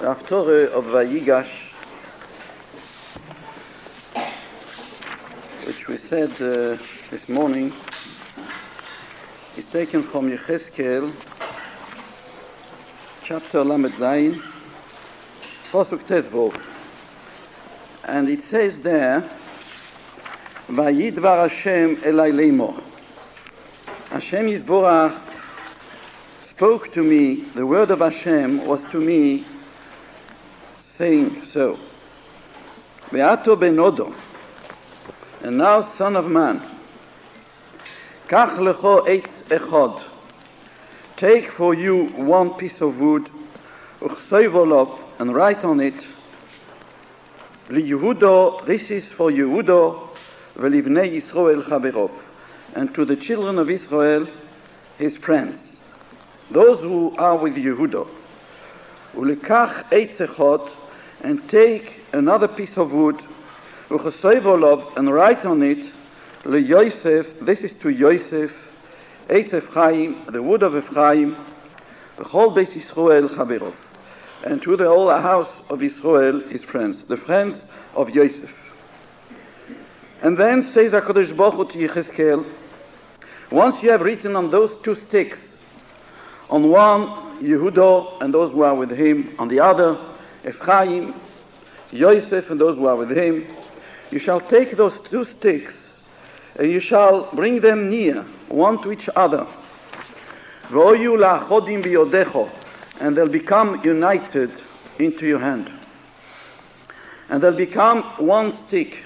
The Haftorah of Vayigash, which we said this morning, is taken from Yecheskel, chapter Lamed Zayin, Pasuk Tezvov. And it says there, Vayidvar Hashem elai leimor. Hashem Yisborach spoke to me, the word of Hashem was to me, saying so. Ve'ato ben Odom, and now son of man, kach lecho eitz echad, take for you one piece of wood, uchsoiv olav, and write on it, li Yehudo, this is for Yehudo, ve'livnei Yisroel chaverov, and to the children of Israel, his friends, those who are with Yehudo. Ulekach eitz echad, and take another piece of wood, uchsoiv olav, and write on it, le Yosef, this is to Yosef, eitz Ephraim, the wood of Ephraim, v'chol beis Yisroel chaverov, and to the whole house of Israel, his friends, the friends of Yosef. And then says HaKadosh Baruch Hu to Yecheskel, once you have written on those two sticks, on one Yehudo and those who are with him, on the other Ephraim, Yosef and those who are with him, you shall take those two sticks and you shall bring them near, one to each other. V'oyu la'achodim biyodecho, and they'll become united into your hand. And they'll become one stick.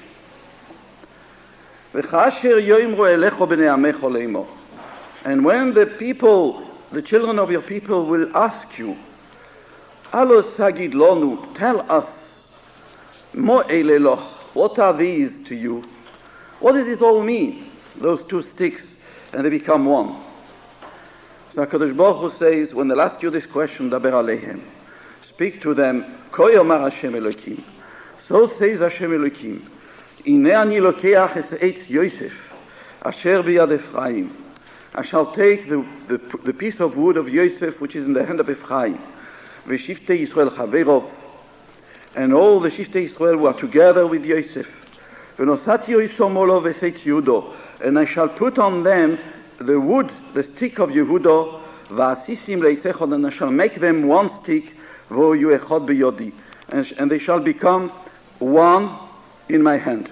V'chasher yoimru elecho b'nei amecho leimo. And when the people, the children of your people will ask you, Alo sagid lonu, tell us, mo eileloch, what are these to you? What does it all mean, those two sticks, and they become one? So HaKadosh Baruch Hu says, when they'll ask you this question, daber aleihem, speak to them, ko yomar Hashem Elokim. So says Hashem Elokim, Ineh ani lokeach es eitz Yosef, asher biyad Ephraim. I shall take the piece of wood of Yosef, which is in the hand of Ephraim, v'shiftei Yisrael chaverov, and all the shiftei Yisrael were together with Yosef. V'nosati Yosom olav v'seitz Yehudo, and I shall put on them the wood, the stick of Yehudo, v'asisim leitzechod, and I shall make them one stick, v'oyu echad biyodi, and they shall become one in my hand.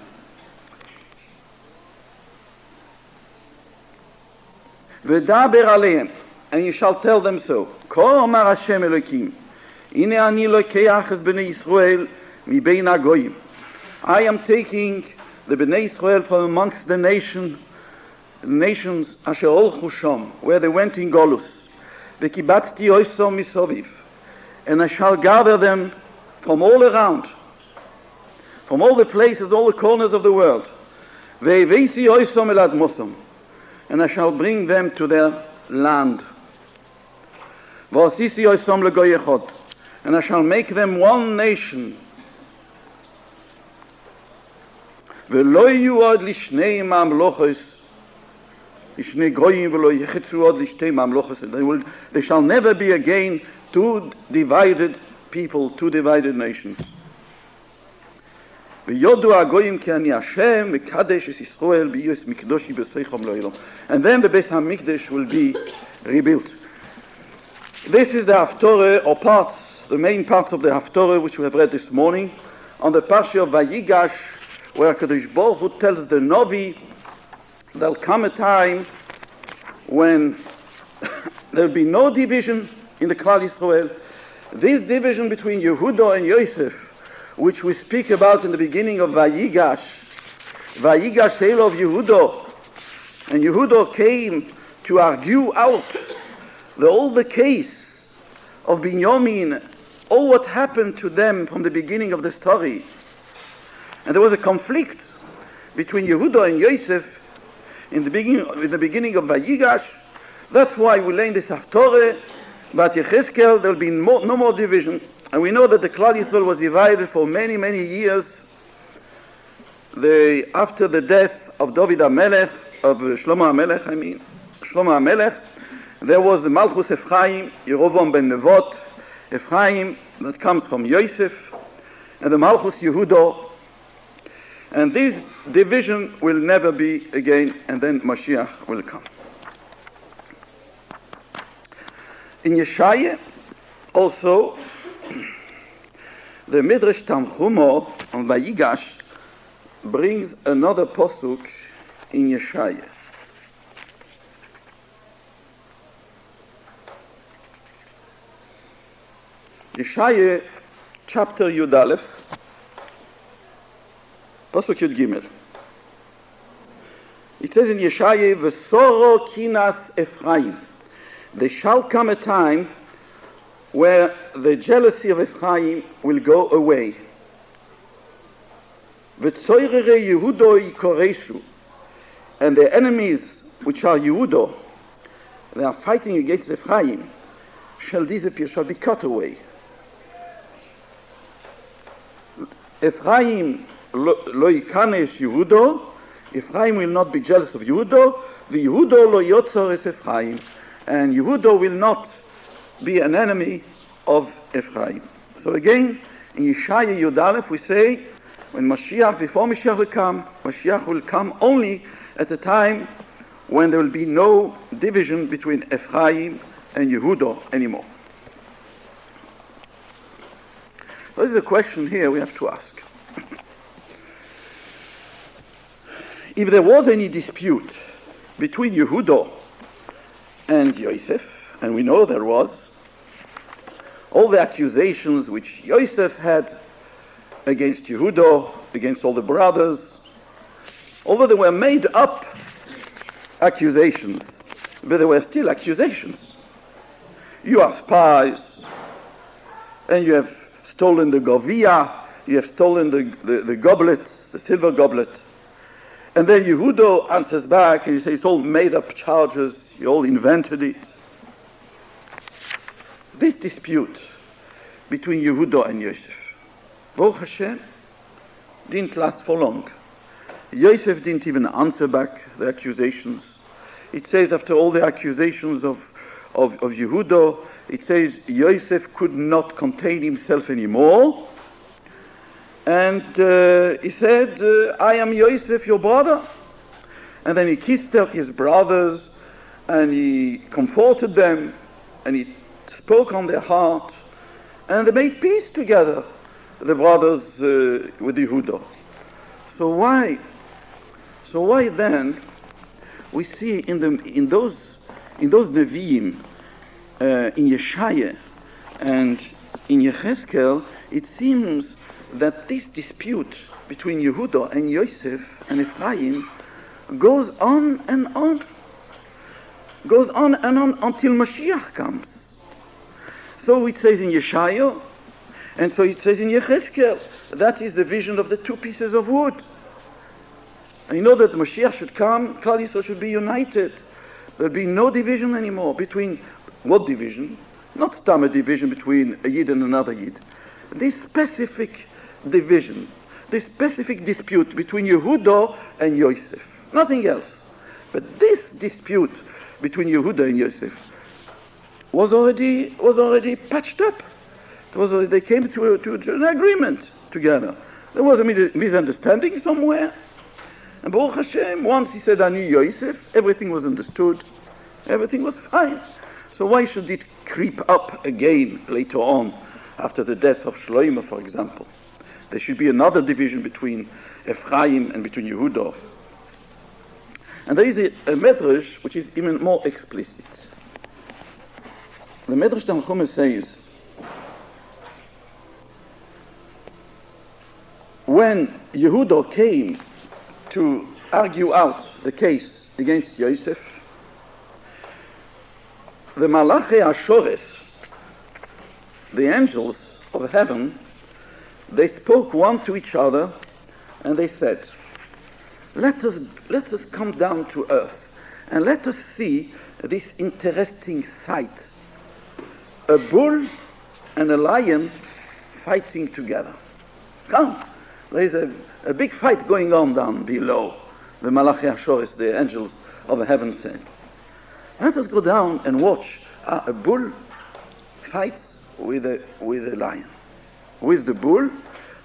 V'daber aleim, and you shall tell them so. Ko omar Hashem Elokim, Ine ani lokeach es bnei Yisrael mi bein hagoyim. I am taking the bnei Yisrael from amongst the nations asher olchu sham, where they went in Golus. V'kibatzti oisom misoviv, and I shall gather them from all around, from all the places, all the corners of the world. Ve'veisi oisom el admosom, and I shall bring them to their land. V'asisi oisom legoy echad, and I shall make them one nation. Ve'lo yu od lishnei mamlochos, lishnei goyim ve'lo yechetzu od lishtei mamlochos. They shall never be again two divided people, two divided nations. Ve'yodu hagoyim ki ani Hashem v'kadesh es Yisrael b'yos mikdoshi b'seichom lo'ilom. And then the Beis HaMikdash will be rebuilt. This is the Haftorah, or parts, the main parts of the Haftorah which we have read this morning, on the Parsha of Vayigash, where HaKadosh Baruch Hu tells the Novi there'll come a time when there'll be no division in the Klal Yisrael. This division between Yehudo and Yosef, which we speak about in the beginning of Vayigash, Vayigash Elo of Yehudo, and Yehudo came to argue out all the case of Binyamin, all what happened to them from the beginning of the story. And there was a conflict between Yehuda and Yosef in the beginning of Vayigash. That's why we learn this Haftorah, but Yecheskel, there will be no more division. And we know that the Klal Yisrael was divided for many, many years. After the death of David HaMelech, of Shlomo HaMelech, there was the Malchus Ephraim, Yerovam ben Nevot, Ephraim, that comes from Yosef, and the Malchus Yehuda, and this division will never be again, and then Mashiach will come. In Yeshaya, also, the Midrash Tanchumo on Vayigash brings another posuk in Yeshaya. Yeshaya, chapter Yud Aleph, pasuk Yud Gimel. It says in Yeshaya, "V'soro kinas Ephraim." There shall come a time where the jealousy of Ephraim will go away. V'tzoyrere Yehudo yikoreshu, and the enemies which are Yehudo, they are fighting against Ephraim, shall disappear, shall be cut away. Ephraim lo yikanes Yehudo, Ephraim will not be jealous of Yehudo, v'Yehudo lo yotzor es Ephraim, and Yehuda will not be an enemy of Ephraim. So again, in Yeshaya Yud Aleph we say, when Mashiach, before Mashiach will come only at a time when there will be no division between Ephraim and Yehuda anymore. This is a question here we have to ask. If there was any dispute between Yehuda and Yosef, and we know there was, all the accusations which Yosef had against Yehuda, against all the brothers, although they were made up accusations, but they were still accusations. You are spies, and you have stolen the govia, you have stolen the goblet, the silver goblet. And then Yehuda answers back and he says, it's all made up charges, you all invented it. This dispute between Yehuda and Yosef, Baruch Hashem, didn't last for long. Yosef didn't even answer back the accusations. It says after all the accusations of Yehuda, it says Yosef could not contain himself anymore. And he said, I am Yosef, your brother. And then he kissed his brothers, and he comforted them, and he spoke on their heart, and they made peace together, the brothers with Yehuda. So why then we see in those Nevi'im, in Yeshaya and in Yechezkel, it seems that this dispute between Yehuda and Yosef and Ephraim goes on and on until Mashiach comes. So it says in Yeshaya, and so it says in Yechezkel, that is the vision of the two pieces of wood. And you know that the Mashiach should come, Klal Yisrael should be united. There'll be no division anymore. Between what division? Not stam a division between a Yid and another Yid. This specific division, this specific dispute between Yehuda and Yosef. Nothing else. But this dispute between Yehuda and Yosef was already patched up. They came to an agreement together. There was a misunderstanding somewhere. And Baruch Hashem, once he said, Ani Yosef, everything was understood. Everything was fine. So why should it creep up again later on, after the death of Shlomo, for example? There should be another division between Ephraim and between Yehuda. And there is a Medrash which is even more explicit. The Medrash Tanchume says, when Yehuda came to argue out the case against Yosef, the Malachi Ashores, the angels of heaven, they spoke one to each other, and they said, let us come down to earth, and let us see this interesting sight. A bull and a lion fighting together. Come, there is a big fight going on down below. The Malachi Ashores, the angels of heaven, said, let us go down and watch. A bull fights with a lion. Who is the bull?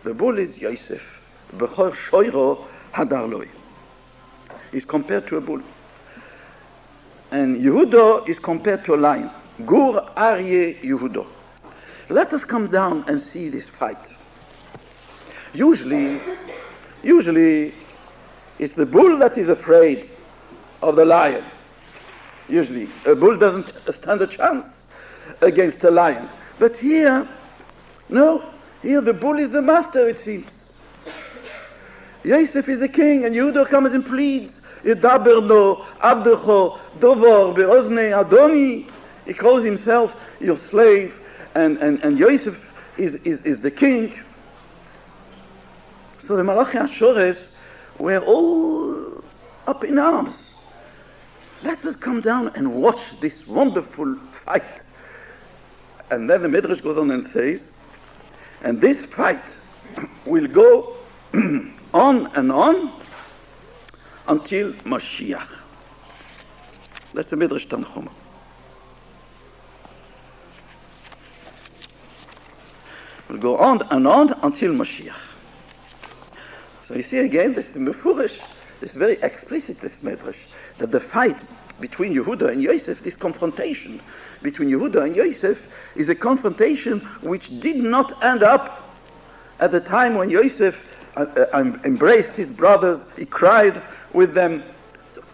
The bull is Yosef. Bechor shoiro hadarloi. Is compared to a bull. And Yehuda is compared to a lion. Gur Aryeh Yehuda. Let us come down and see this fight. Usually it's the bull that is afraid of the lion. Usually a bull doesn't stand a chance against a lion. But here, no, here the bull is the master, it seems. Yosef is the king, and Yehuda comes and pleads. Yedaber no, avdecho, dovor, be'oznei adoni. He calls himself your slave, and Yosef is the king. So the Malachi Ashores were all up in arms. Let us come down and watch this wonderful fight. And then the Midrash goes on and says, and this fight will go on and on until Mashiach. That's the Midrash Tanchuma. Will go on and on until Mashiach. So you see again, this is Mefurish, this is very explicit, this Midrash, that the fight between Yehuda and Yosef, this confrontation between Yehuda and Yosef, is a confrontation which did not end up at the time when Yosef embraced his brothers, he cried with them,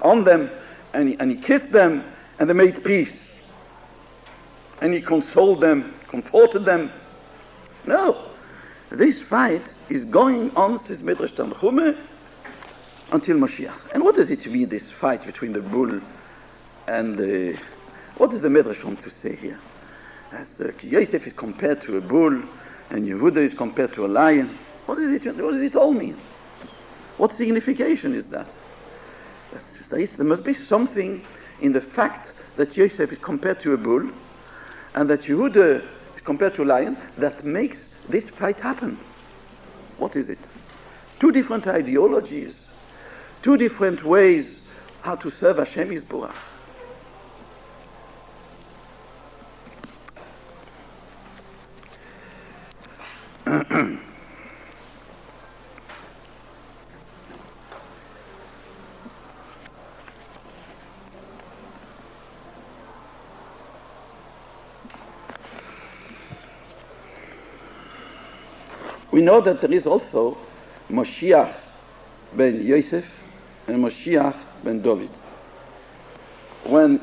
on them, and he kissed them, and they made peace. And he consoled them, comforted them. No, this fight is going on, says Midrash Tanchume, until Mashiach. And what does it mean, this fight between the bull and the... What does the Midrash want to say here? As Yosef is compared to a bull, and Yehuda is compared to a lion. What does it all mean? What signification is that? There must be something in the fact that Yosef is compared to a bull, and that Yehuda is compared to a lion, that makes this fight happen. What is it? Two different ideologies, two different ways how to serve Hashem Yisborach. We know that there is also Moshiach ben Yosef and Moshiach ben David. When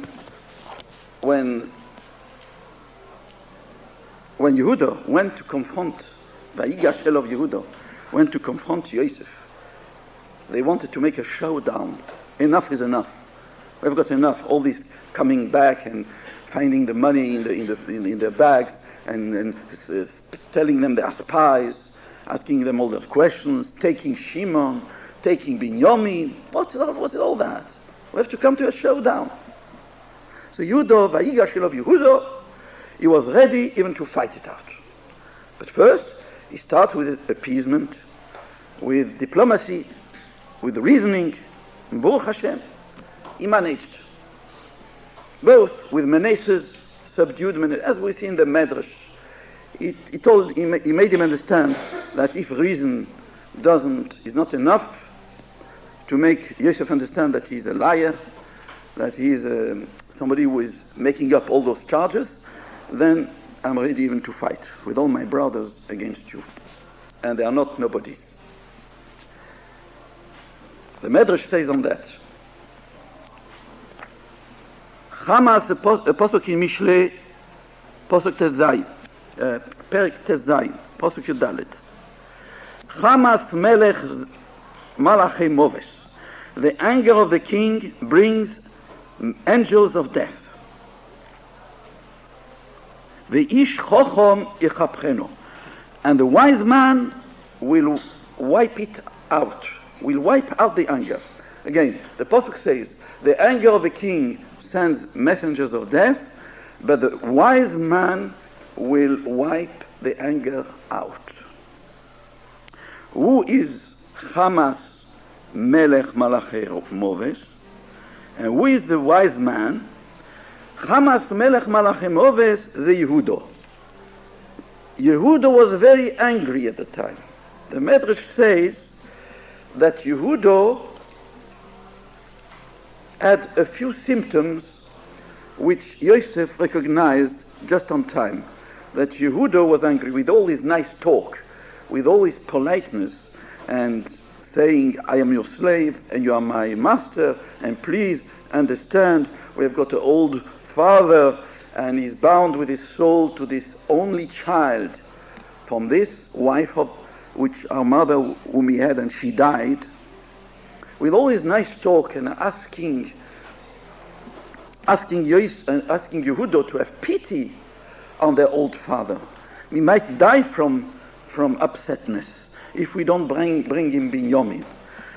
Yehuda went to confront, Vayigash of Yehuda went to confront Yosef, they wanted to make a showdown. Enough is enough. We've got enough. All this coming back and finding the money in their bags and telling them they are spies, asking them all their questions, taking Shimon, taking Binyamin. What's all that? We have to come to a showdown. So Yehuda, Vayigash of Yehuda, he was ready even to fight it out. But first, he started with appeasement, with diplomacy, with reasoning. Baruch Hashem, he managed. Both with Manasseh's subdued, as we see in the Medrash. He made him understand that if reason is not enough to make Yosef understand that he's a liar, that he is somebody who is making up all those charges, then I'm ready even to fight with all my brothers against you. And they are not nobodies. The Medrash says on that, Hamas, a posuk in Mishle, posuk Tezayin, Perik Tezayin, posuk Yudalet. Hamas melech malachei moves. The anger of the king brings angels of death. Ve'ish chochom yichapcheno. And the wise man will wipe it out, will wipe out the anger. Again, the Pasuk says, the anger of the king sends messengers of death, but the wise man will wipe the anger out. Who is Hamas Melech Malachei Moves? And who is the wise man? Hamas Melech Malachei Moves, the Yehuda. Yehuda was very angry at the time. The Medrash says that Yehuda had a few symptoms which Yosef recognized just on time. That Yehuda was angry with all his nice talk, with all his politeness, and saying, I am your slave and you are my master, and please understand, we have got an old father and he's bound with his soul to this only child from this wife of which our mother whom he had, and she died. With all his nice talk and asking Yehuda to have pity on their old father. We might die from upsetness if we don't bring him Binyamin.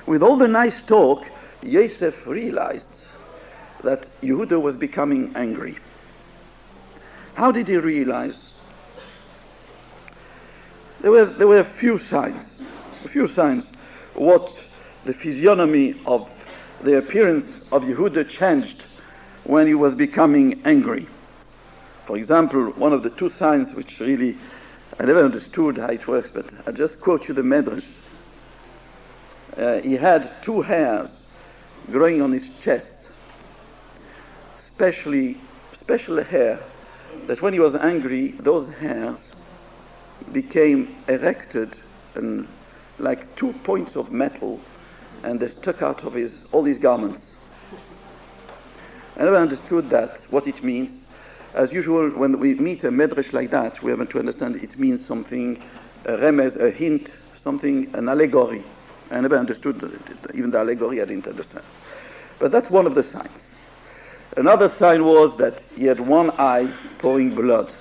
With all the nice talk, Yosef realized that Yehuda was becoming angry. How did he realize? There were a few signs what the physiognomy of the appearance of Yehuda changed when he was becoming angry. For example, one of the two signs which really, I never understood how it works, but I'll just quote you the Medrash. He had two hairs growing on his chest, special hair, that when he was angry, those hairs became erected and like 2 points of metal, and they stuck out of all his garments. I never understood that, what it means. As usual, when we meet a medrash like that, we have to understand it means something, a remez, a hint, something, an allegory. I never understood it. Even the allegory I didn't understand. But that's one of the signs. Another sign was that he had one eye pouring blood.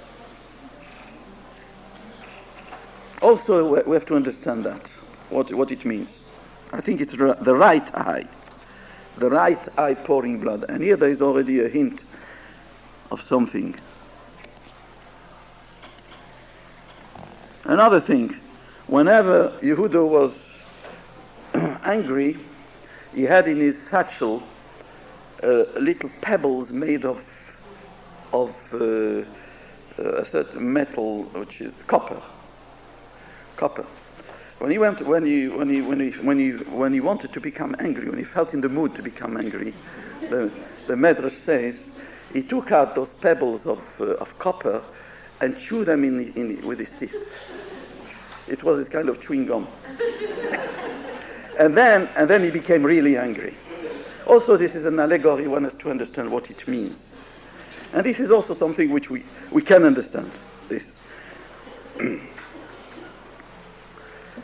Also, we have to understand that, what it means. I think it's the right eye. The right eye pouring blood. And here there is already a hint of something. Another thing, whenever Yehuda was angry, he had in his satchel little pebbles made of a certain metal, which is copper. When he wanted to become angry, when he felt in the mood to become angry, the Medrash says he took out those pebbles of copper and chewed them with his teeth. It was this kind of chewing gum. and then he became really angry. Also, this is an allegory. One has to understand what it means. And this is also something which we can understand. This.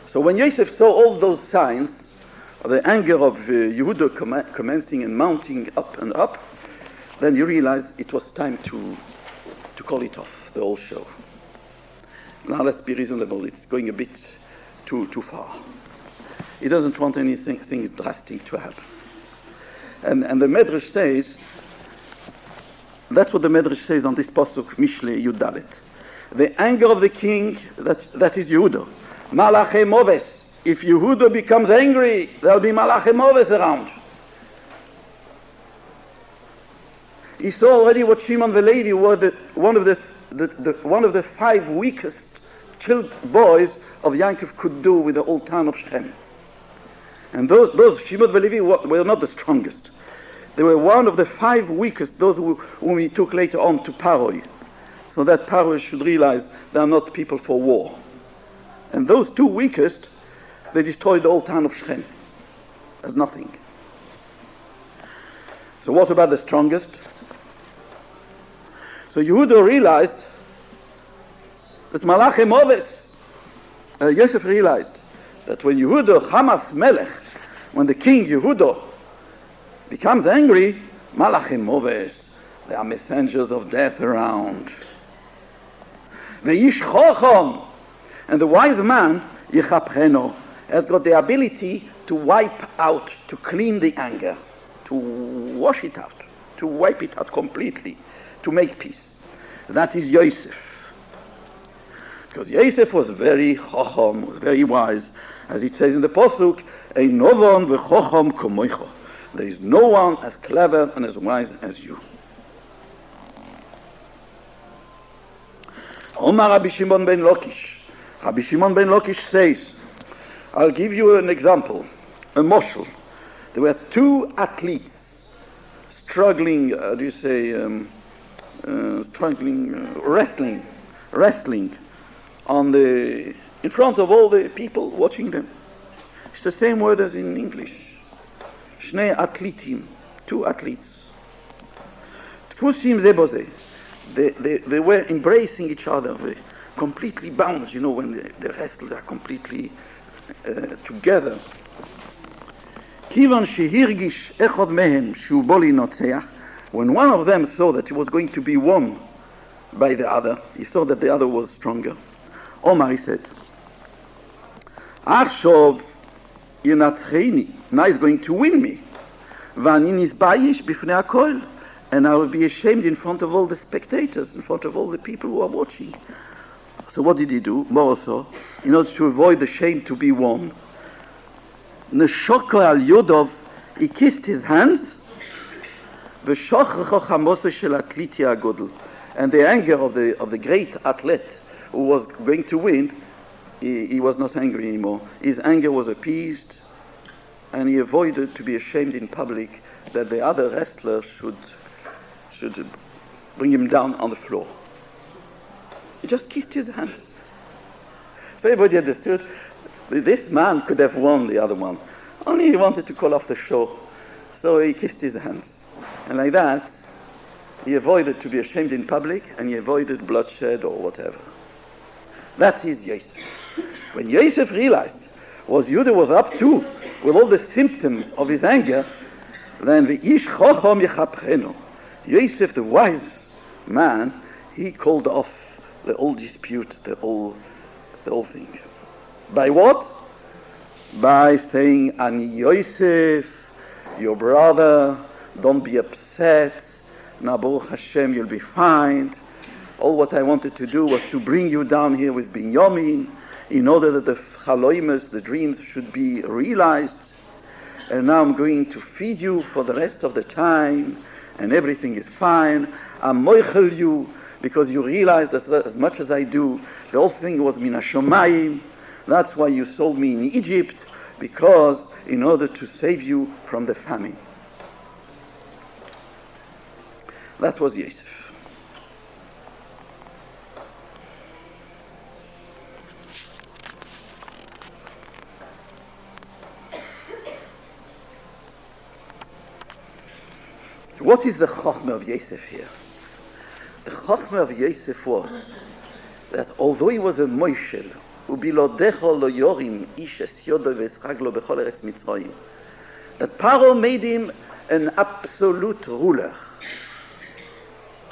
So when Yosef saw all those signs, the anger of Yehuda commencing and mounting up and up, then you realize it was time to call it off, the whole show. Now let's be reasonable. It's going a bit too far. He doesn't want anything drastic to happen. And the Medrash says, that's what the Medrash says on this pasuk, Mishle Yudalet. The anger of the king, that is Yehuda. Malache Moves. If Yehuda becomes angry, there'll be Malache Moves around. He saw already what Shimon and Levi were one of the 5 weakest boys of Yaakov could do with the whole town of Shechem. And those Shimon and Levi were not the strongest. They were one of the 5 weakest, those whom he took later on to Paroi. So that Paroi should realize they are not people for war. And those 2 weakest, they destroyed the whole town of Shechem as nothing. So what about the strongest? So Yehuda realized that Malache Moves, Yosef realized that when Yehuda, Hamas Melech, when the king Yehuda becomes angry, Malache Moves, there are messengers of death around. Ve'ish Chochom, and the wise man, Yichapcheno, has got the ability to wipe out, to clean the anger, to wash it out, to wipe it out completely, to make peace. That is Yosef. Because Yosef was very chochom, was very wise. As it says in the Pasuk, Ein novon v'chochom komoicho. There is no one as clever and as wise as you. Omar Rabbi Shimon ben Lakish. Rabbi Shimon ben Lakish says, I'll give you an example, a moshel. There were two athletes struggling, wrestling in front of all the people watching them. It's the same word as in English. Shnei atlitim, two athletes. Tfusim zeboze. They were embracing each other, completely bound, when the wrestlers are completely together. Kivan shehirgish echad mehem shu boli notzeach. When one of them saw that he was going to be won by the other, he saw that the other was stronger. Omar, he said, Achshov yinatcheni, now he's going to win me. V'ani nizbayish b'fnei hakol, and I will be ashamed in front of all the spectators, in front of all the people who are watching. So what did he do? More so, in order to avoid the shame to be won, Neshoko al Yodov, he kissed his hands, and the anger of the great athlete who was going to win, he was not angry anymore. His anger was appeased, and he avoided to be ashamed in public that the other wrestler should bring him down on the floor. He just kissed his hands. So everybody understood this man could have won the other one. Only he wanted to call off the show. So he kissed his hands. And like that, he avoided to be ashamed in public, and he avoided bloodshed or whatever. That is Yosef. When Yosef realized what Judah was up to, with all the symptoms of his anger, then the Ish Chochom Yechapchenu, Yosef, the wise man, he called off the whole dispute, the whole thing. By what? By saying, Ani Yosef, your brother, don't be upset. Now, Baruch Hashem, you'll be fine. All what I wanted to do was to bring you down here with Binyamin in order that the chaloimes, the dreams, should be realized. And now I'm going to feed you for the rest of the time, and everything is fine. I'm moichel you because you realized as much as I do, the whole thing was min hashomayim. That's why you sold me in Egypt, because in order to save you from the famine. That was Yosef. What is the chokhmah of Yosef here? The chokhmah of Yosef was that although he was a moishel, ubilodecho lo yorim ish es yodo v'eschaglo b'chol eretz Mitzrayim, that Paro made him an absolute ruler.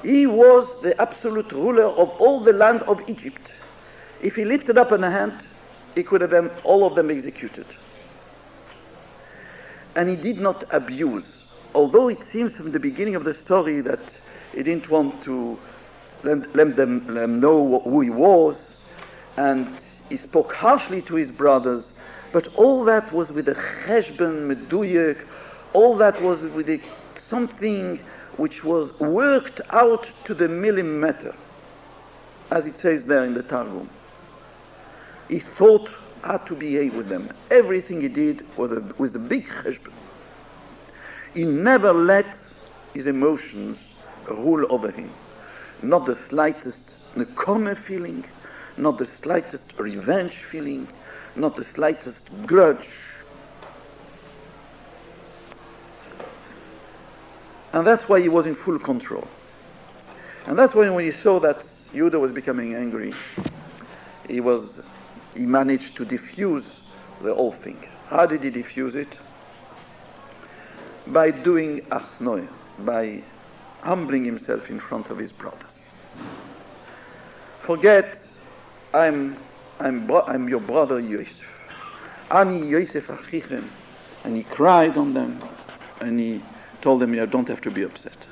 He was the absolute ruler of all the land of Egypt. If he lifted up a hand, he could have them, all of them executed. And he did not abuse. Although it seems from the beginning of the story that he didn't want to let them know who he was, and he spoke harshly to his brothers, but all that was with a cheshbon meduyek, all that was with something which was worked out to the millimeter, as it says there in the Targum. He thought how to behave with them. Everything he did was the big cheshbon. He never let his emotions rule over him. Not the slightest nekome feeling, not the slightest revenge feeling, not the slightest grudge. And that's why he was in full control. And that's why when he saw that Judah was becoming angry, he managed to diffuse the whole thing. How did he diffuse it? By doing achnoi, by humbling himself in front of his brothers. Forget, I'm your brother Yosef. Ani Yosef achichem. And he cried on them, and he told them, you don't have to be upset.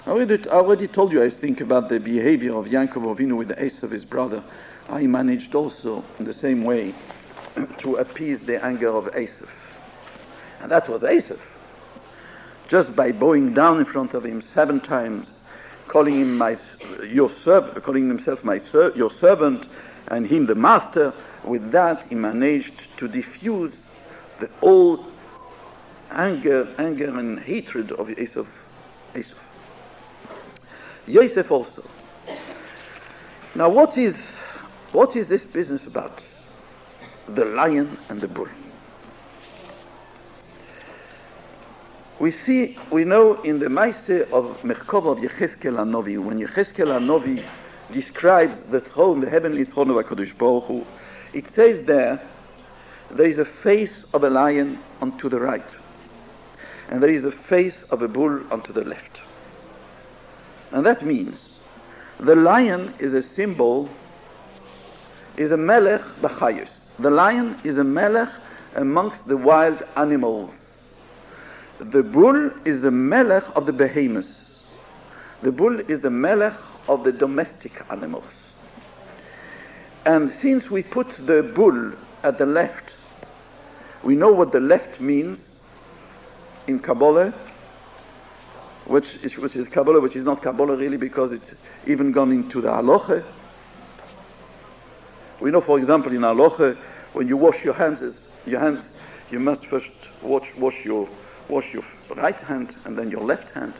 I already told you, I think, about the behavior of Yaakov Avinu with the ace of his brother. I managed also in the same way to appease the anger of Esav. And that was Esav. Just by bowing down in front of him 7 times, calling him calling himself your servant, and him the master. With that, he managed to diffuse the old anger and hatred of Yosef. Yosef also. Now, what is this business about? The lion and the bull. We know in the Maaseh of Merkava of Yecheskel HaNovi, when Yecheskel HaNovi describes the throne, the heavenly throne of HaKadosh Baruch Hu, it says there is a face of a lion onto the right, and there is a face of a bull onto the left. And that means the lion is a symbol, is a melech b'chayos. The lion is a melech amongst the wild animals. The bull is the melech of the behemoths. The bull is the melech of the domestic animals. And since we put the bull at the left, we know what the left means in Kabbalah, which is Kabbalah, which is not Kabbalah really, because it's even gone into the halacha. We know, for example, in halacha, when you wash your hands, you must first wash your right hand and then your left hand.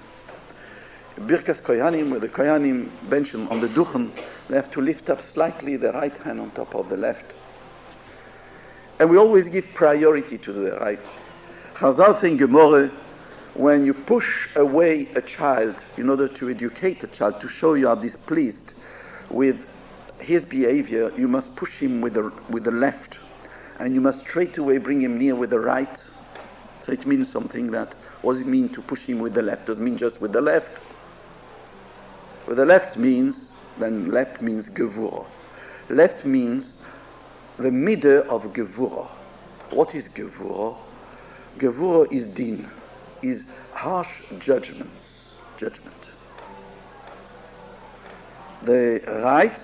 Birkas Koyanim, where the Koyanim mention on the Duchen, they have to lift up slightly the right hand on top of the left. And we always give priority to the right. Chazal say in Gemara, when you push away a child in order to educate a child, to show you are displeased with his behavior, you must push him with the left, and you must straight away bring him near with the right. So it means something that, what does it mean to push him with the left? Does it mean just with the left? With the left means Gevurah. Left means the middle of Gevurah. What is Gevurah? Gevurah is din, is harsh judgment. The right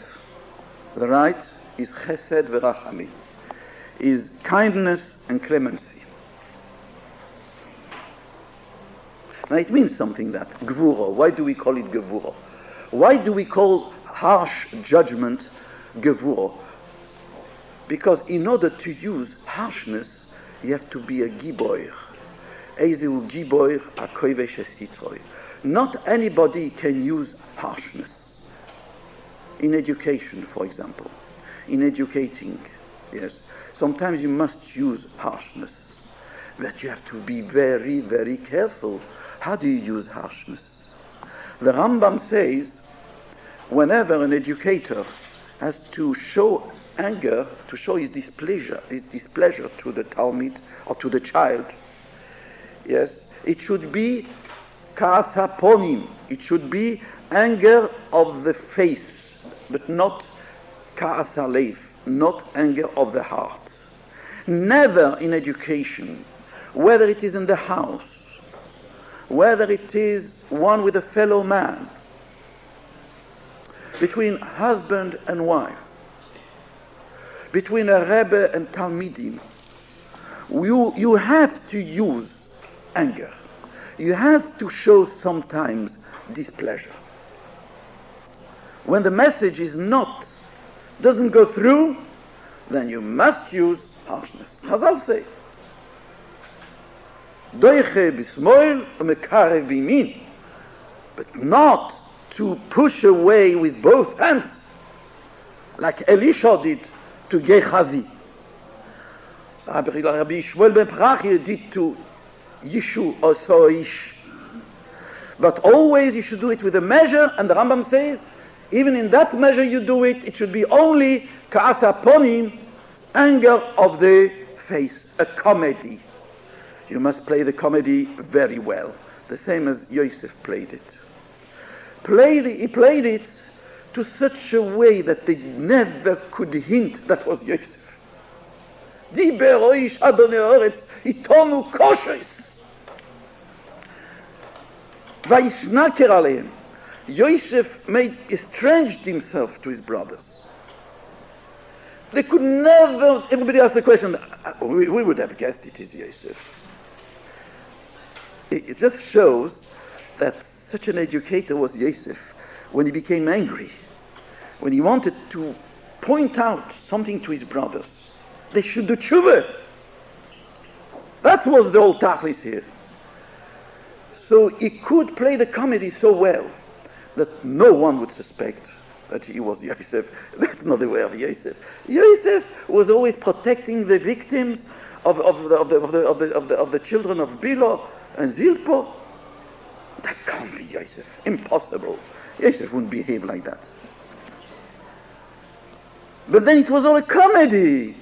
is chesed v'rachamim, is kindness and clemency. Now it means something, that Gevurah. Why do we call it Gevurah? Why do we call harsh judgment Gevurah? Because in order to use harshness, you have to be a giboir. Ezeu giboir akoivesh esitroi. Not anybody can use harshness. In education, for example, in educating, yes, sometimes you must use harshness, but you have to be very, very careful. How do you use harshness? The Rambam says, whenever an educator has to show anger, to show his displeasure to the Talmid or to the child, yes, it should be ka'asaponim. It should be anger of the face, but not ka'asalev, not anger of the heart. Never in education, whether it is in the house, whether it is one with a fellow man, between husband and wife, between a Rebbe and Talmidim, you have to use anger. You have to show sometimes displeasure. When the message doesn't go through, then you must use harshness. Chazal say, doiche bismoil umekarev bimin, but not to push away with both hands, like Elisha did to Gehazi. Rabbi Shmuel ben Prachia did to Yishu or Soish. But always you should do it with a measure, and the Rambam says, even in that measure you do it, it should be only ka'asa ponim, anger of the face, a comedy. You must play the comedy very well, the same as Yosef played it. He played it to such a way that they never could hint that was Yosef. Diber oish adonai haaretz itonu koshes. Vayishnaker aleim. Yosef estranged himself to his brothers. They could never, everybody asked the question, we would have guessed it is Yosef. It just shows that such an educator was Yosef, when he became angry, when he wanted to point out something to his brothers, they should do tshuva. That was the whole tachlis here. So he could play the comedy so well that no one would suspect that he was Yosef. That's not the way of Yosef. Yosef was always protecting the victims of the children of Bilo and Zilpo. That can't be Yosef. Impossible. Yosef wouldn't behave like that. But then it was all a comedy.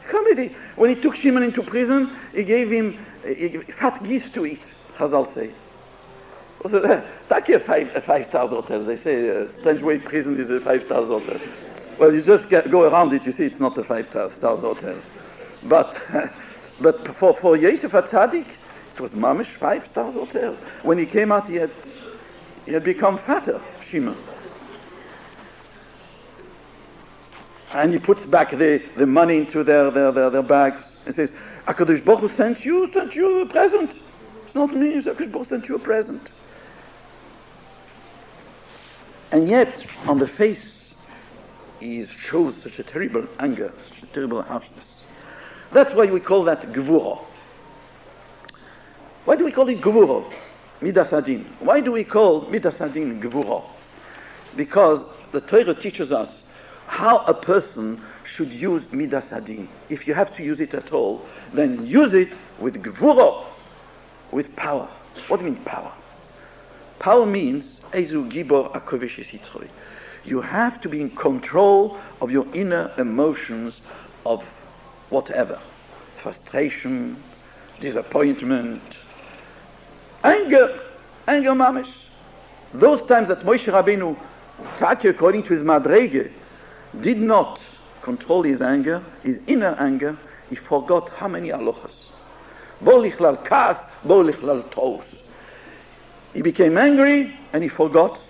Comedy. When he took Shimon into prison, he gave him fat geese to eat, Chazal say. Take a 5-star hotel. They say strange way prison is a 5-star hotel. Well, you just go around it, you see it's not a 5-star hotel. But for Yosef HaTzadik, it was mamish 5-star hotel. When he came out, he had become fatter, Shimon. And he puts back the money into their bags and says, HaKadosh Baruch Hu sent you a present. It's not me, HaKadosh Baruch Hu sent you a present. And yet, on the face, he shows such a terrible anger, such a terrible harshness. That's why we call that Gevura. Why do we call it Gevura? Midas Hadin. Why do we call Midas Hadin Gevura? Because the Torah teaches us how a person should use Midas Hadin. If you have to use it at all, then use it with Gevura, with power. What do you mean power? Power means Ezu Gibor Akovish Yitzroy. You have to be in control of your inner emotions of whatever. Frustration, disappointment, anger mamish. Those times that Moshe Rabbeinu, Taki according to his Madrege, did not control his anger, his inner anger, he forgot how many halachas. Bo lichlal kas, bo lichlal tos. He became angry and he forgot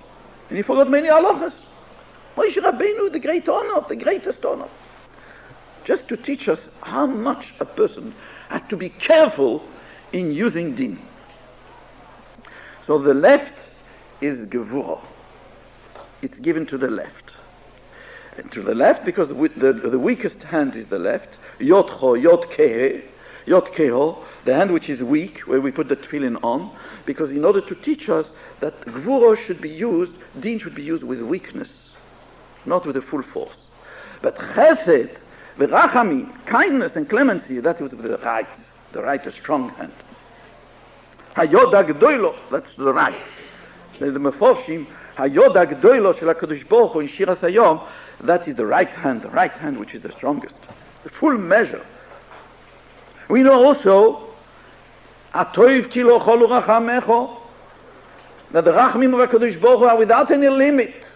many halachas. Moshe Rabbeinu, the great honor, the greatest honor. Just to teach us how much a person has to be careful in using din. So the left is gevura. It's given to the left. And to the left, because the weakest hand is the left. Yotcho, Yotkeho, the hand which is weak, where we put the tefillin on, because in order to teach us that gvura should be used, din should be used with weakness, not with a full force. But chesed, the rachamim, kindness and clemency, that is with the right, a strong hand. Hayoda gdoilo, that's the right. Say the meforshim, hayoda gdoilo shel HaKadosh Baruch Hu in Shiras Hayom, that is the right hand which is the strongest, the full measure. We know also, atoiv ki lo cholu rachamecho, that the rachamim of HaKadosh Baruch Hu are without any limit.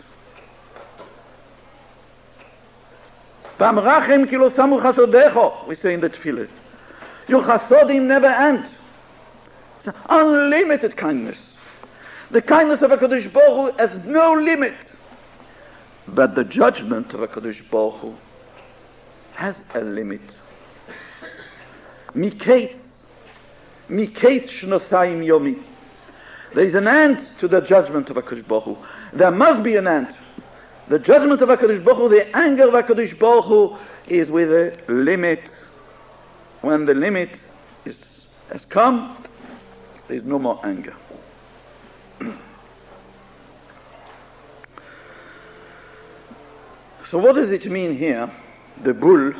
B'amrachem ki lo samu chasodecho, we say in the tefillah. Your chasodim never end. It's an unlimited kindness. The kindness of HaKadosh Baruch Hu has no limit. But the judgment of HaKadosh Baruch Hu has a limit. Miketz shnosayim yomi. There is an end to the judgment of HaKadosh Baruch Hu. There must be an end. The judgment of HaKadosh Baruch Hu, the anger of HaKadosh Baruch Hu is with a limit. When the limit has come, there is no more anger. So what does it mean here? The bull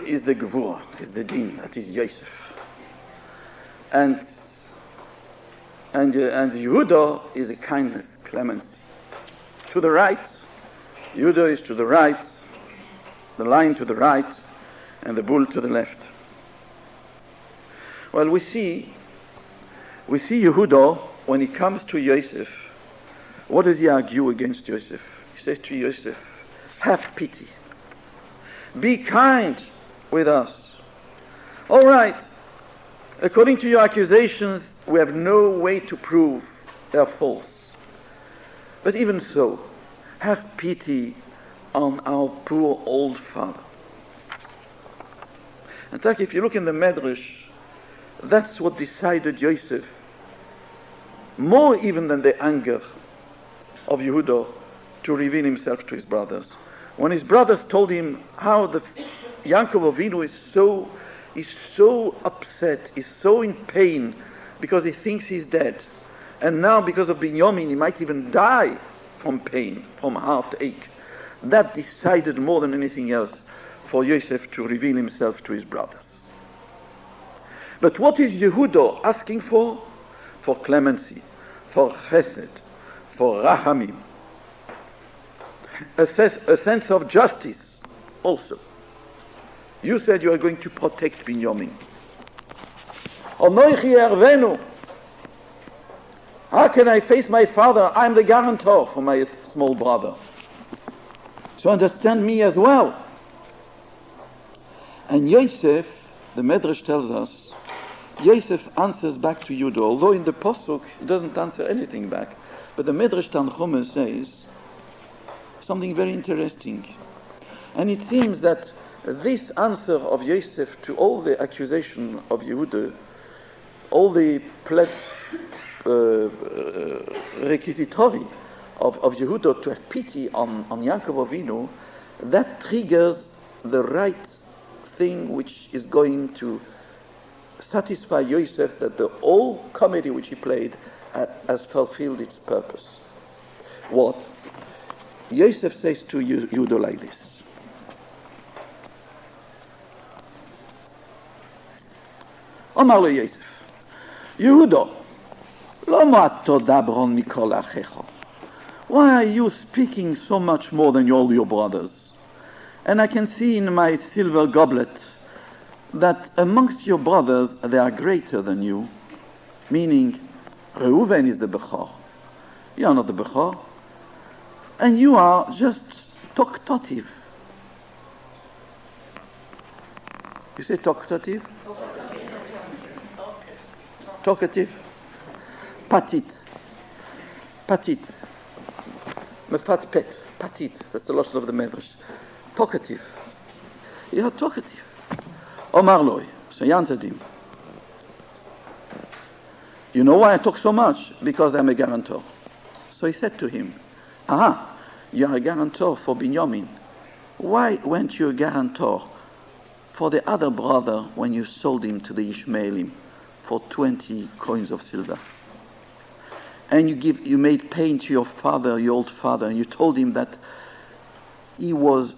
is the gevura, is the din, that is Yosef. And Yehuda is a kindness, clemency. To the right, Yehuda is to the right, the lion to the right, and the bull to the left. Well, we see Yehuda, when he comes to Yosef, what does he argue against Yosef? He says to Yosef, have pity. Be kind with us. All right, according to your accusations, we have no way to prove they're false. But even so, have pity on our poor old father. In fact, if you look in the Medrash, that's what decided Yosef, more even than the anger of Yehuda to reveal himself to his brothers. When his brothers told him how the Yaakov Avinu is so upset, is so in pain because he thinks he's dead, and now because of Binyamin he might even die from pain, from heartache, that decided more than anything else for Yosef to reveal himself to his brothers. But what is Yehuda asking for? For clemency, for chesed, for rachamim, a sense of justice also. You said you are going to protect Binyamin. Onoichi ervenu. How can I face my father? I'm the guarantor for my small brother. So understand me as well. And Yosef, the Medrash tells us, Yosef answers back to Yehuda, although in the Pasuk he doesn't answer anything back. But the Medrash Tanchuma says something very interesting. And it seems that this answer of Yosef to all the accusation of Yehuda, all the requisitory of Yehuda to have pity on Yaakov Avinu, that triggers the right thing which is going to satisfy Yosef that the whole comedy which he played has fulfilled its purpose. What? Yosef says to Yehuda like this. Omar lo Yosef, Yehuda, lama todabron mikol achecha. Why are you speaking so much more than all your brothers? And I can see in my silver goblet that amongst your brothers they are greater than you, meaning Reuven is the Bechor. You are not the Bechor. And you are just talkative. You say talkative? Talkative. Patit. Patit. Mefat pet. Patit. That's the lashon of the Medrash. Talkative. You are talkative. Omar loy. So he answered him. You know why I talk so much? Because I'm a guarantor. So he said to him, aha, you are a guarantor for Binyamin. Why weren't you a guarantor for the other brother when you sold him to the Ishmaelim for 20 coins of silver? And you made pain to your father, your old father, and you told him that he was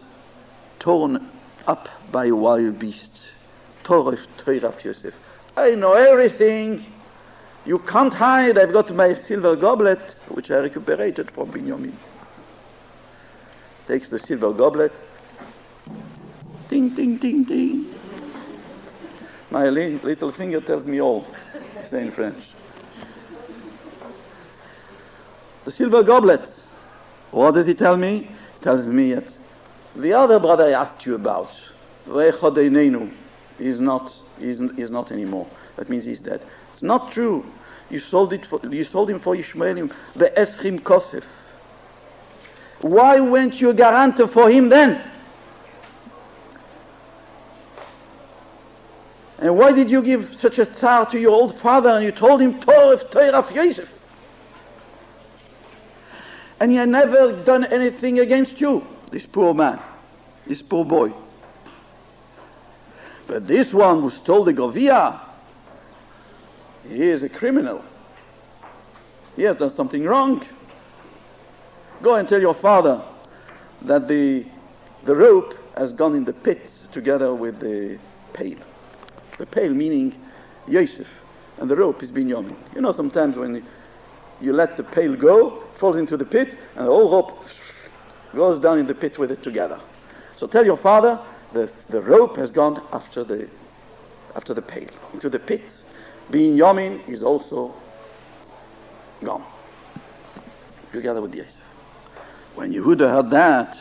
torn up by a wild beast. Toraf Yosef. I know everything. You can't hide. I've got my silver goblet, which I recuperated from Binyamin. Takes the silver goblet. Ding, ding, ding, ding. My little finger tells me all. Say in French. The silver goblet. What does he tell me? He tells me that the other brother I asked you about, is not anymore. That means he's dead. It's not true. You sold him for Ishmaelim, the Eschim Kosef. Why weren't you a guarantor for him then? And why did you give such a tsar to your old father and you told him Toraf Yosef? And he had never done anything against you, this poor man, this poor boy. But this one who stole the Govia, he is a criminal. He has done something wrong. Go and tell your father that the rope has gone in the pit together with the pail. The pail meaning Yosef, and the rope is Binyamin. You know, sometimes when you let the pail go, it falls into the pit, and the whole rope goes down in the pit with it together. So tell your father the rope has gone after the pail, into the pit. Binyamin is also gone, together with Yosef. When Yehuda heard that,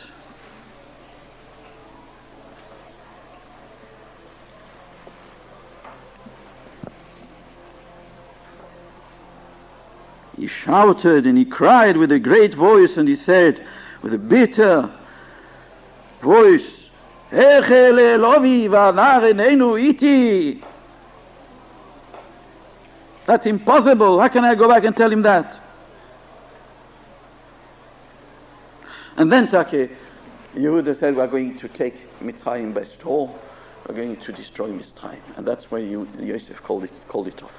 he shouted and he cried with a great voice, and he said with a bitter voice, Echele Elovi v'anar enenu iti. That's impossible. How can I go back and tell him that? And then Yehuda said, we're going to take Mitzrayim by storm. We're going to destroy Mitzrayim. And that's why Yosef called it off.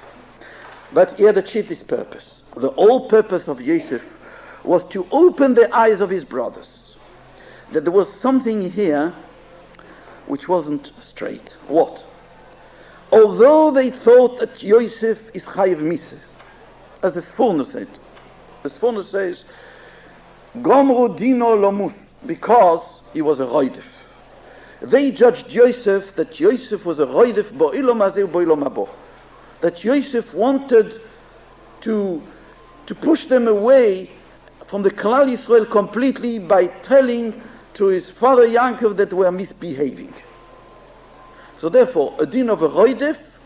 But he had achieved his purpose. The whole purpose of Yosef was to open the eyes of his brothers. That there was something here which wasn't straight. What? Although they thought that Yosef is Chayiv Miseh, as the Sforno said. The Sforno says, Gomru Dino Lomus, because he was a Roidef. They judged Yosef that Yosef was a Roidef Bo'ilom Hazeh Bo'ilom Habo. That Yosef wanted to push them away from the Klal Yisrael completely by telling to his father Yaakov that they were misbehaving. So therefore, a din of a Roidef,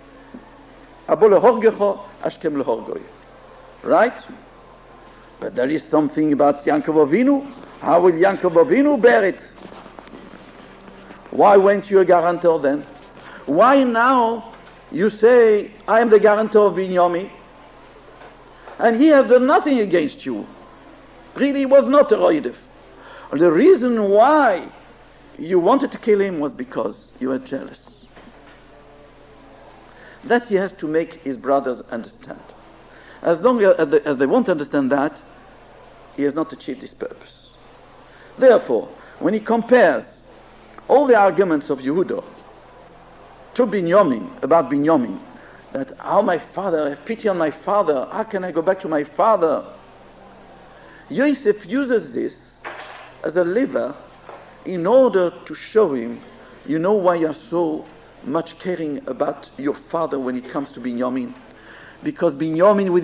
Abo lehorgecho, ashkem lehorgoi. Right? But there is something about Yaakov Avinu. How will Yaakov Avinu bear it? Why weren't you a guarantor then? Why now you say, I am the guarantor of Binyamin? And he has done nothing against you. Really, he was not a Roidef. The reason why you wanted to kill him was because you were jealous. That he has to make his brothers understand. As long as they won't understand that, he has not achieved his purpose. Therefore, when he compares all the arguments of Yehuda to Binyamin, about Binyamin, that how my father, have pity on my father, how can I go back to my father? Yosef uses this as a lever in order to show him, you know why you're so much caring about your father when it comes to Binyamin? Because with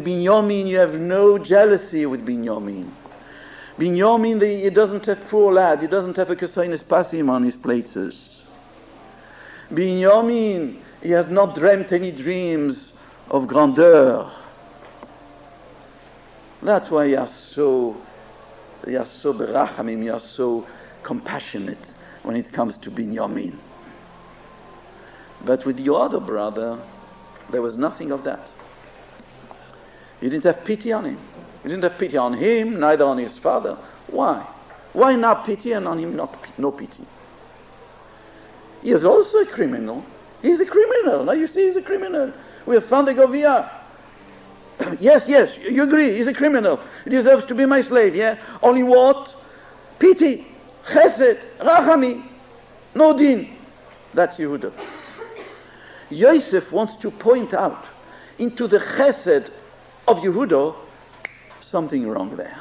Binyamin, you have no jealousy with Binyamin. Binyamin, he doesn't have poor lad, he doesn't have a Kesoines Pasim on his plates. Binyamin, he has not dreamt any dreams of grandeur. That's why you are so berachamim, you are so compassionate when it comes to Binyamin. But with your other brother, there was nothing of that. You didn't have pity on him. You didn't have pity on him, neither on his father. Why? Why not pity and on him no pity? He is also a criminal. He's a criminal. Now you see he's a criminal. We have found the Govia. Yes, you agree, he's a criminal. He deserves to be my slave, yeah? Only what? Pity, chesed, rachami, no din. That's Yehuda. Yosef wants to point out into the chesed of Yehuda something wrong there.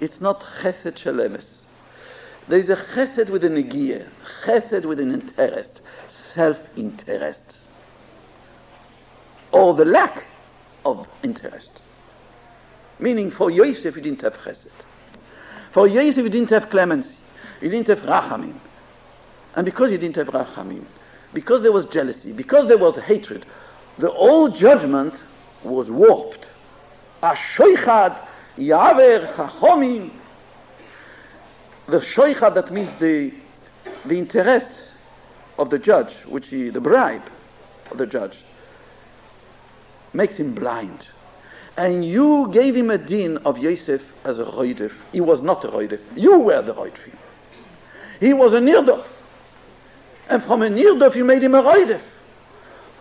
It's not chesed shelemes. There is a chesed with a negia, chesed with an interest, self-interest, or the lack of interest. Meaning for Yosef, you didn't have chesed. For Yosef, you didn't have clemency. You didn't have rachamim. And because you didn't have rachamim, because there was jealousy, because there was hatred, the whole judgment was warped. Ashoichad yaver chachomim. The shoichad, that means the interest of the judge, the bribe of the judge, makes him blind. And you gave him a din of Yosef as a roidef. He was not a roidef. You were the roidef. He was a nirdof. And from a nirdof you made him a roidef.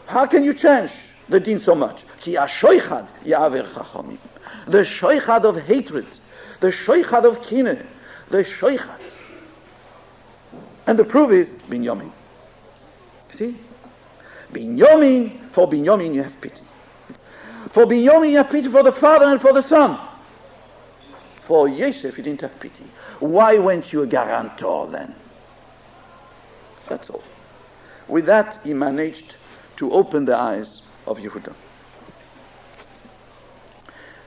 How can you change the din so much? Ki ashoichad yaver chachomim. The shoichad of hatred, the shoichad of kineh, the shoichad. And the proof is Binyamin. See? Binyamin, for Binyamin you have pity. For Binyamin you have pity for the father and for the son. For Yosef you didn't have pity. Why weren't you a guarantor then? That's all. With that he managed to open the eyes of Yehuda.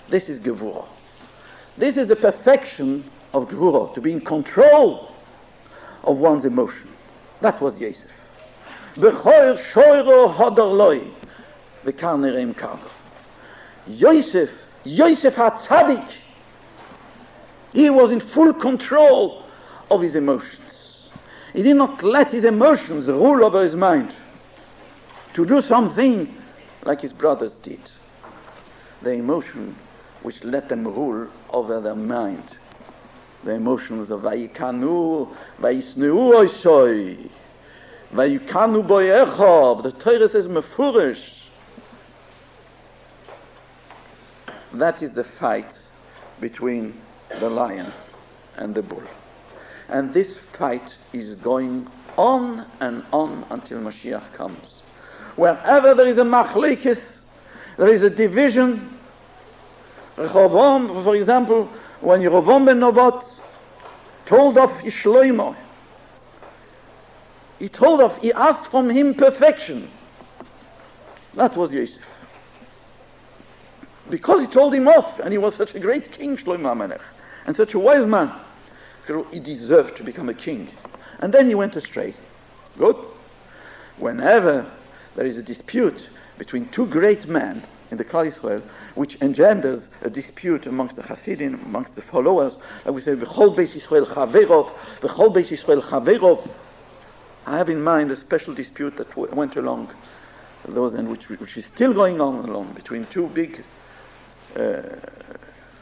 This is Gevurah. This is the perfection of Gevurah, to be in control of one's emotion. That was Yosef. V'choir shoiro hodor loi, v'kar nereim kardof. Yosef HaTzadik, he was in full control of his emotions. He did not let his emotions rule over his mind to do something like his brothers did. The emotion which let them rule over their mind. the emotions of Vayikanu, Vayisneu Oisoi, Vayikanu Boyecha. The Torah says Mefurish. That is the fight between the lion and the bull. And this fight is going on and on until Mashiach comes. Wherever there is a machlekes, there is a division. Rehoboam, for example, when Yerovam ben Nebat told of Shlomo, he asked from him perfection. That was Yosef. Because he told him off, and he was such a great king, Shlomo HaMelech, and such a wise man, he deserved to become a king. And then he went astray. Good. Whenever there is a dispute between two great men in the Klal Yisrael, which engenders a dispute amongst the Hasidim, amongst the followers, like we say, V'chol Beis Yisrael Chaverov, V'chol Beis Yisrael Chaverov. I have in mind a special dispute that went along those, and which is still going on along between two big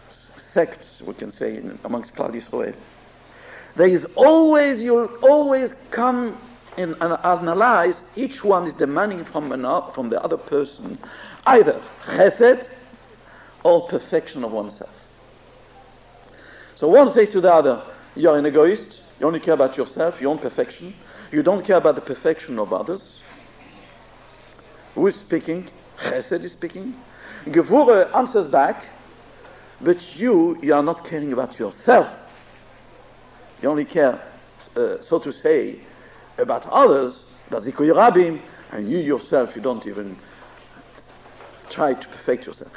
sects, we can say, amongst Klal Yisrael. You'll always come in and analyze, each one is demanding from the other person either chesed or perfection of oneself. So one says to the other, you're an egoist, you only care about yourself, your own perfection, you don't care about the perfection of others. Who is speaking? Chesed is speaking. Gevurah answers back, but you are not caring about yourself. You only care, so to say, about others, about Zikuy Rabim, and you yourself, you don't even try to perfect yourself.